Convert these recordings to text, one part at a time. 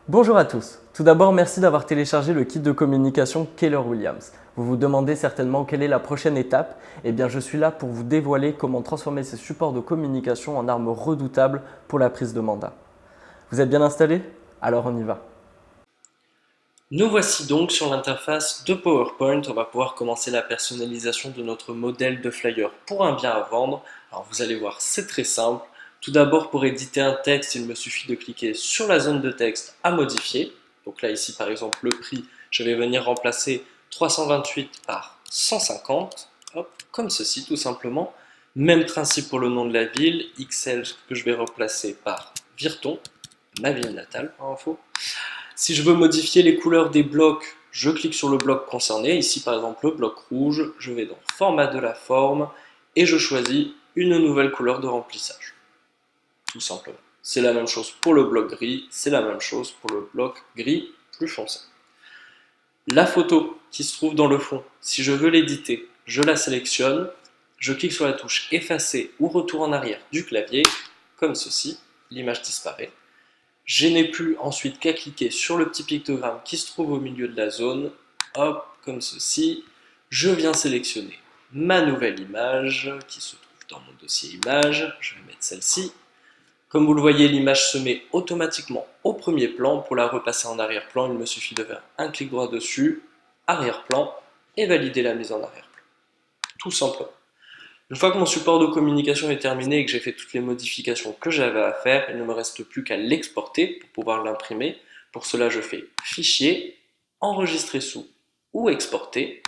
Bonjour à tous. Tout d'abord, merci d'avoir téléchargé le kit de communication Keller Williams. Vous vous demandez certainement quelle est la prochaine étape. Eh bien, je suis là pour vous dévoiler comment transformer ces supports de communication en armes redoutables pour la prise de mandat. Vous êtes bien installés? Alors on y va. Nous voici donc sur l'interface de PowerPoint. On va pouvoir commencer la personnalisation de notre modèle de flyer pour un bien à vendre. Alors vous allez voir, c'est très simple. Tout d'abord, pour éditer un texte, il me suffit de cliquer sur la zone de texte à modifier. Donc là, ici, par exemple, le prix, je vais venir remplacer 328 par 150. Hop, comme ceci, tout simplement. Même principe pour le nom de la ville. XL que je vais remplacer par Virton, ma ville natale, par info. Si je veux modifier les couleurs des blocs, je clique sur le bloc concerné. Ici, par exemple, le bloc rouge. Je vais dans Format de la forme et je choisis une nouvelle couleur de remplissage. Tout simplement. C'est la même chose pour le bloc gris, c'est la même chose pour le bloc gris plus foncé. La photo qui se trouve dans le fond, si je veux l'éditer, je la sélectionne, je clique sur la touche effacer ou retour en arrière du clavier, comme ceci, l'image disparaît. Je n'ai plus ensuite qu'à cliquer sur le petit pictogramme qui se trouve au milieu de la zone, hop, comme ceci. Je viens sélectionner ma nouvelle image qui se trouve dans mon dossier images. Je vais mettre celle-ci. Comme vous le voyez, l'image se met automatiquement au premier plan. Pour la repasser en arrière-plan, il me suffit de faire un clic droit dessus, arrière-plan, et valider la mise en arrière-plan. Tout simplement. Une fois que mon support de communication est terminé et que j'ai fait toutes les modifications que j'avais à faire, il ne me reste plus qu'à l'exporter pour pouvoir l'imprimer. Pour cela, je fais Fichier, Enregistrer sous ou Exporter.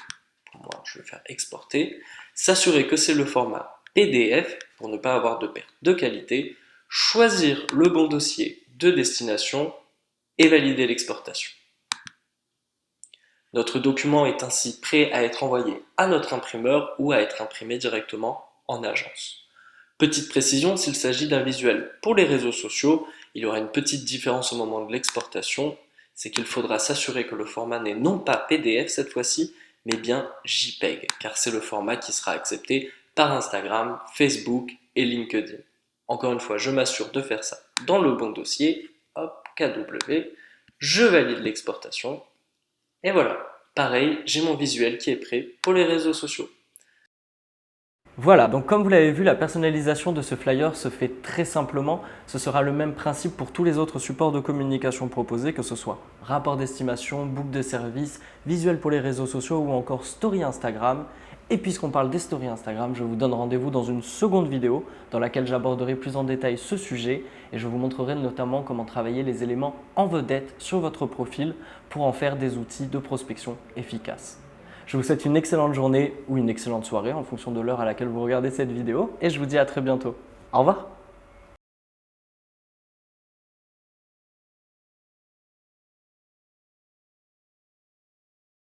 Pour moi, je vais faire Exporter. S'assurer que c'est le format PDF pour ne pas avoir de perte de qualité. Choisir le bon dossier de destination et valider l'exportation. Notre document est ainsi prêt à être envoyé à notre imprimeur ou à être imprimé directement en agence. Petite précision, s'il s'agit d'un visuel pour les réseaux sociaux, il y aura une petite différence au moment de l'exportation, c'est qu'il faudra s'assurer que le format n'est non pas PDF cette fois-ci, mais bien JPEG, car c'est le format qui sera accepté par Instagram, Facebook et LinkedIn. Encore une fois, je m'assure de faire ça dans le bon dossier, hop, KW, je valide l'exportation, et voilà, pareil, j'ai mon visuel qui est prêt pour les réseaux sociaux. Voilà, donc comme vous l'avez vu, la personnalisation de ce flyer se fait très simplement. Ce sera le même principe pour tous les autres supports de communication proposés, que ce soit rapport d'estimation, boucle de service, visuel pour les réseaux sociaux ou encore story Instagram. Et puisqu'on parle des stories Instagram, je vous donne rendez-vous dans une seconde vidéo dans laquelle j'aborderai plus en détail ce sujet et je vous montrerai notamment comment travailler les éléments en vedette sur votre profil pour en faire des outils de prospection efficaces. Je vous souhaite une excellente journée ou une excellente soirée en fonction de l'heure à laquelle vous regardez cette vidéo et je vous dis à très bientôt. Au revoir.